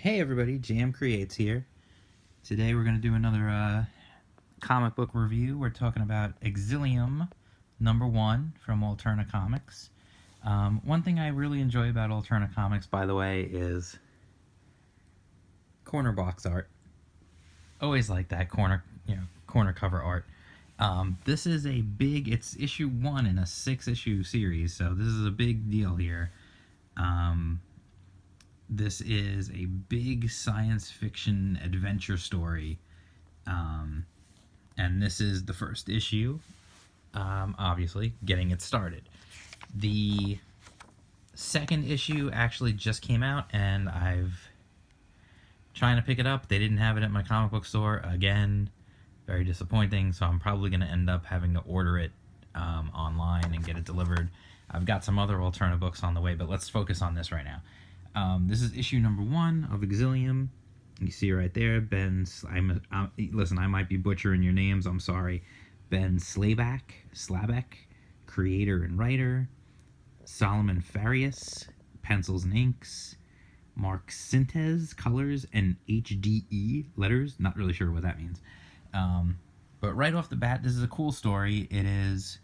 Hey everybody, Jam Creates here. Today we're going to do another comic book review. We're talking about Exilium #1 from Alterna Comics. One thing I really enjoy about Alterna Comics, by the way, is corner box art. Always like that corner cover art. This is it's issue 1 in a 6-issue series, so this is a big deal here. This is a big science fiction adventure story, and this is the first issue, obviously, getting it started. The second issue actually just came out, and I've trying to pick it up. They didn't have it at my comic book store. Again, very disappointing, so I'm probably going to end up having to order it online and get it delivered. I've got some other Alterna books on the way, but let's focus on this right now. This is issue #1 of Exilium. You see right there, listen, I might be butchering your names, I'm sorry. Ben Slabak, creator and writer. Solomon Farias, pencils and inks. Mark Sintez, colors, and HDE, letters. Not really sure what that means. But right off the bat, this is a cool story. It is,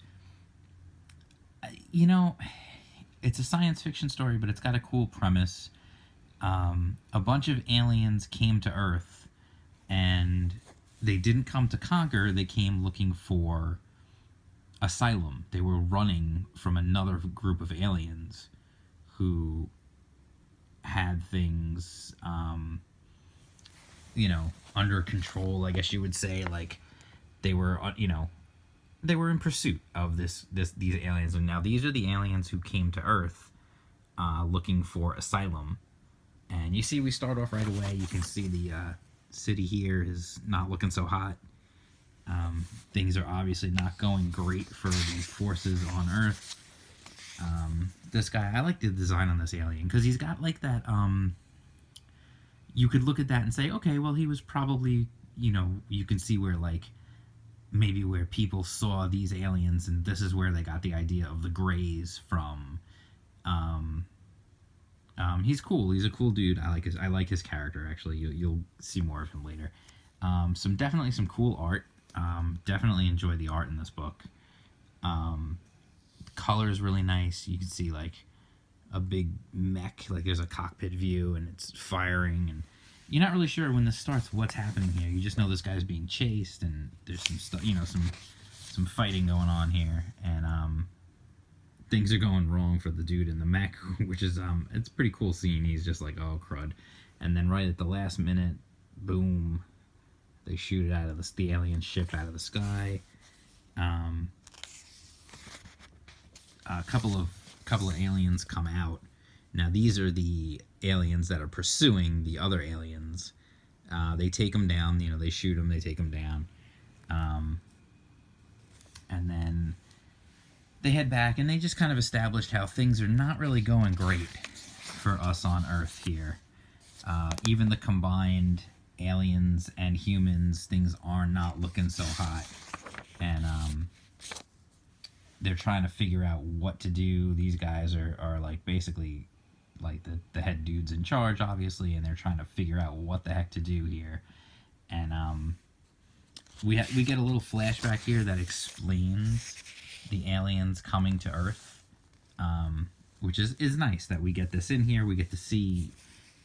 it's a science fiction story, but it's got a cool premise. A bunch of aliens came to Earth, and they didn't come to conquer. They came looking for asylum. They were running from another group of aliens who had these, under control, I guess you would say. Like, they were, they were in pursuit of these aliens. And now these are the aliens who came to Earth looking for asylum. And you see, we start off right away. You can see the city here is not looking so hot. Things are obviously not going great for these forces on Earth. This guy, I like the design on this alien, because he's got like that, you could look at that and say, okay, well, he was probably, you can see where, like, maybe where people saw these aliens, and this is where they got the idea of the Greys from. He's cool. He's a cool dude. I like his character, actually. You'll see more of him later. Definitely some cool art. Definitely enjoy the art in this book. Color is really nice. You can see, like, a big mech, like there's a cockpit view, and it's firing, and you're not really sure when this starts what's happening here. You just know this guy's being chased, and there's some stuff, some fighting going on here, and things are going wrong for the dude in the mech, which is it's a pretty cool scene. He's just like, oh crud, and then right at the last minute, boom, they shoot it out of the alien ship out of the sky. A couple of aliens come out. Now these are the aliens that are pursuing the other aliens. They take them down. They shoot them. They take them down. And then they head back, and they just kind of established how things are not really going great for us on Earth here. Even the combined aliens and humans, things are not looking so hot. And they're trying to figure out what to do. These guys are like basically like the head dudes in charge, obviously, and they're trying to figure out what the heck to do here. And we get a little flashback here that explains the aliens coming to Earth, which is nice that we get this in here. We get to see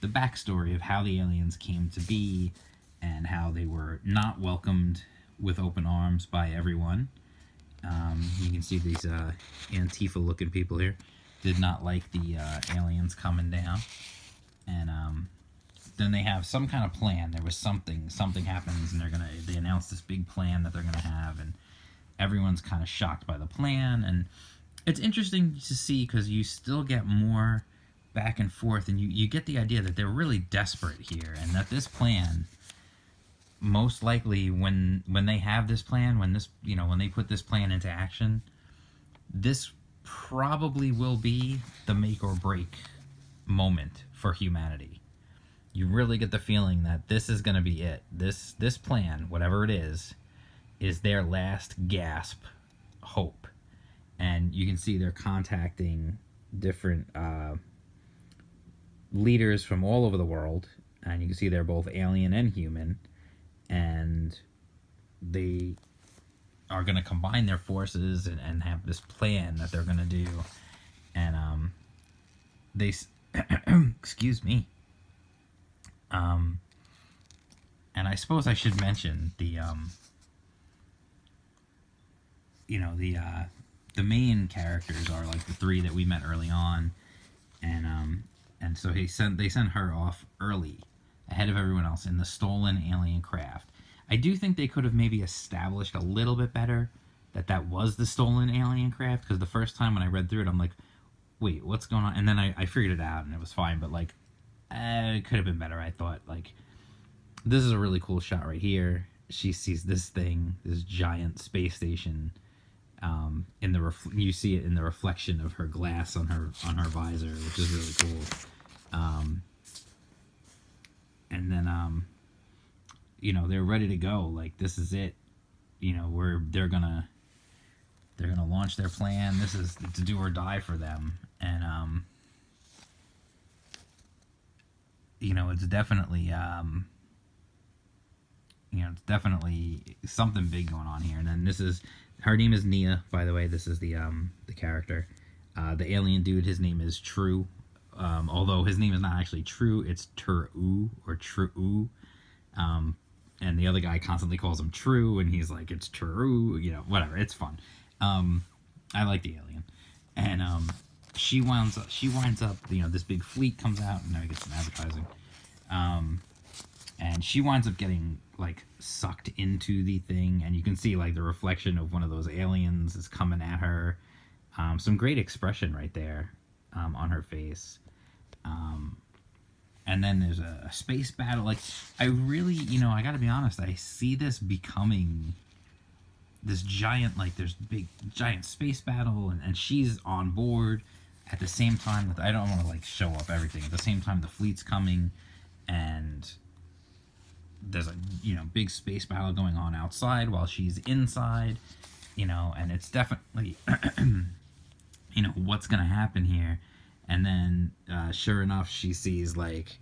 the backstory of how the aliens came to be and how they were not welcomed with open arms by everyone. You can see these Antifa-looking people here did not like the aliens coming down, and then they have some kind of plan. There was something happens, and they announce this big plan that they're gonna have, and everyone's kind of shocked by the plan. And it's interesting to see, because you still get more back and forth, and you get the idea that they're really desperate here, and that this plan, most likely when they have this plan, when they put this plan into action, this probably will be the make or break moment for humanity. You really get the feeling that this is going to be it. This plan, whatever it is their last gasp hope. And you can see they're contacting different leaders from all over the world, and you can see they're both alien and human, and they are going to combine their forces and have this plan that they're going to do. And they excuse me. And I suppose I should mention the the main characters are like the three that we met early on, and so they sent her off early, ahead of everyone else in the stolen alien craft. I do think they could have maybe established a little bit better that was the stolen alien craft, because the first time when I read through it, I'm like, wait, what's going on? And then I figured it out and it was fine, but like, it could have been better. I thought, like, this is a really cool shot right here. She sees this thing, this giant space station. In the you see it in the reflection of her glass on her visor, which is really cool. And then they're ready to go. Like, this is it. Where they're gonna launch their plan. This is to do or die for them. And it's definitely it's definitely something big going on here. And then her name is Nia, by the way. This is the character. The alien dude, his name is True. Although his name is not actually True, it's Turu or True. And the other guy constantly calls him True, and he's like, it's True, whatever. It's fun. I like the alien. And she winds up, this big fleet comes out, and now we get some advertising. And she winds up getting, like, sucked into the thing, and you can see, like, the reflection of one of those aliens is coming at her. Some great expression right there on her face. And then there's a space battle. Like, I really, I gotta be honest, I see this becoming this giant, like, there's big, giant space battle, and she's on board at the same time. I don't want to, like, show up everything. At the same time, the fleet's coming, and there's a big space battle going on outside while she's inside, and it's definitely what's gonna happen here. And then sure enough, she sees, like,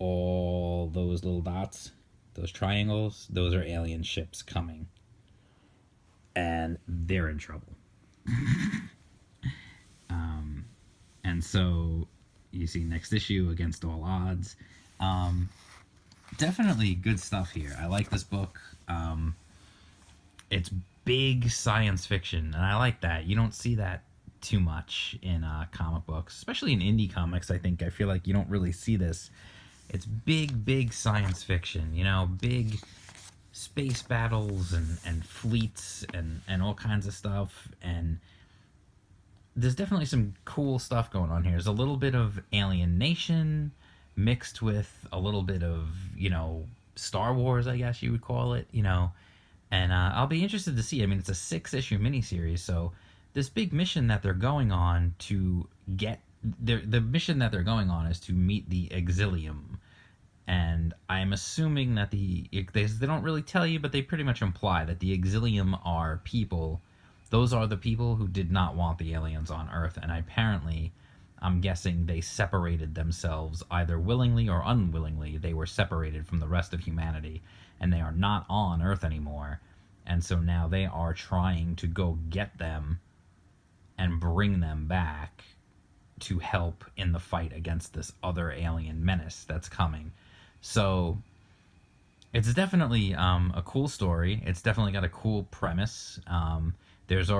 all those little dots, those triangles, those are alien ships coming, and they're in trouble. And so you see next issue, Against All Odds. Definitely good stuff here. I like this book. It's big science fiction, and I like that. You don't see that too much in comic books, especially in indie comics. I feel like you don't really see this. It's big science fiction, big space battles and fleets and all kinds of stuff. And there's definitely some cool stuff going on here. There's a little bit of Alien Nation mixed with a little bit of, Star Wars, I guess you would call it, and I'll be interested to see. I mean, it's a 6-issue miniseries, so this big mission that they're going on to get, the mission that they're going on is to meet the Exilium, and I'm assuming that they don't really tell you, but they pretty much imply that the Exilium are people. Those are the people who did not want the aliens on Earth, and apparently, I'm guessing they separated themselves either willingly or unwillingly. They were separated from the rest of humanity, and they are not on Earth anymore. And so now they are trying to go get them and bring them back to help in the fight against this other alien menace that's coming. So it's definitely a cool story. It's definitely got a cool premise. You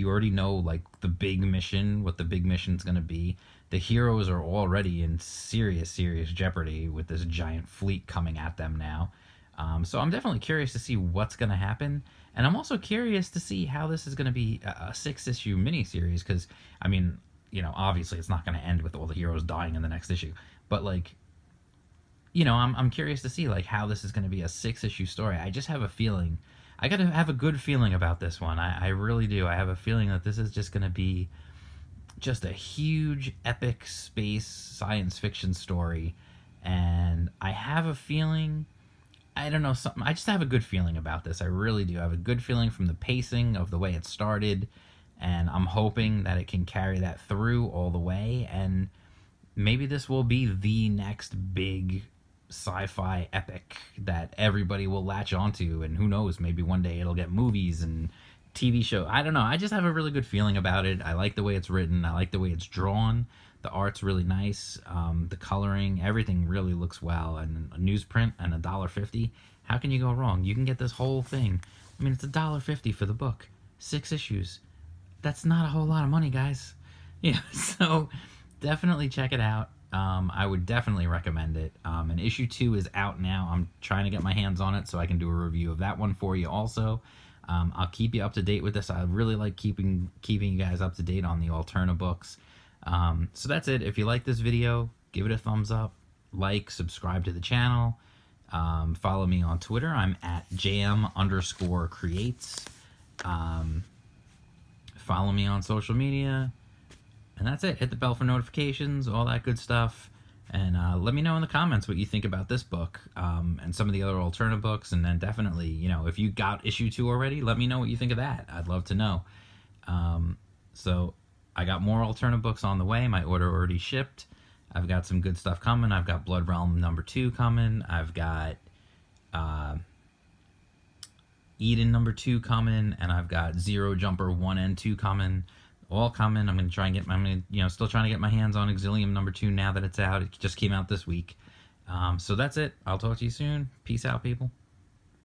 already know, like, the big mission, what the big mission's going to be. The heroes are already in serious jeopardy with this giant fleet coming at them now. So I'm definitely curious to see what's going to happen. And I'm also curious to see how this is going to be a 6-issue miniseries. Because, I mean, obviously it's not going to end with all the heroes dying in the next issue. But, like, I'm curious to see, like, how this is going to be a 6-issue story. I just have a feeling... I gotta have a good feeling about this one. I really do. I have a feeling that this is just gonna be just a huge, epic space science fiction story. And I have a feeling, I don't know, something. I just have a good feeling about this. I really do. I have a good feeling from the pacing of the way it started. And I'm hoping that it can carry that through all the way. And maybe this will be the next big sci-fi epic that everybody will latch onto, and who knows, maybe one day it'll get movies and TV show. I don't know. I just have a really good feeling about it. I like the way it's written. I like the way it's drawn. The art's really nice. The coloring, everything really looks well. And a newsprint and $1.50. How can you go wrong? You can get this whole thing. I mean, it's $1.50 for the book. 6 issues. That's not a whole lot of money, guys. Yeah, so definitely check it out. I would definitely recommend it. And issue 2 is out now. I'm trying to get my hands on it so I can do a review of that one for you also. I'll keep you up to date with this. I really like keeping you guys up to date on the Alterna books. So that's it. If you like this video, give it a thumbs up, like, subscribe to the channel. Follow me on Twitter. I'm at jam_creates. Follow me on social media. And that's it. Hit the bell for notifications, all that good stuff. And let me know in the comments what you think about this book and some of the other Alterna books. And then definitely, you know, if you got issue 2 already, let me know what you think of that. I'd love to know. So I got more Alterna books on the way. My order already shipped. I've got some good stuff coming. I've got Blood Realm #2 coming. I've got Eden #2 coming. And I've got Zero Jumper 1 and 2 coming. All coming. I'm gonna try and still trying to get my hands on Exilium #2 now that it's out. It just came out this week. So that's it. I'll talk to you soon. Peace out, people.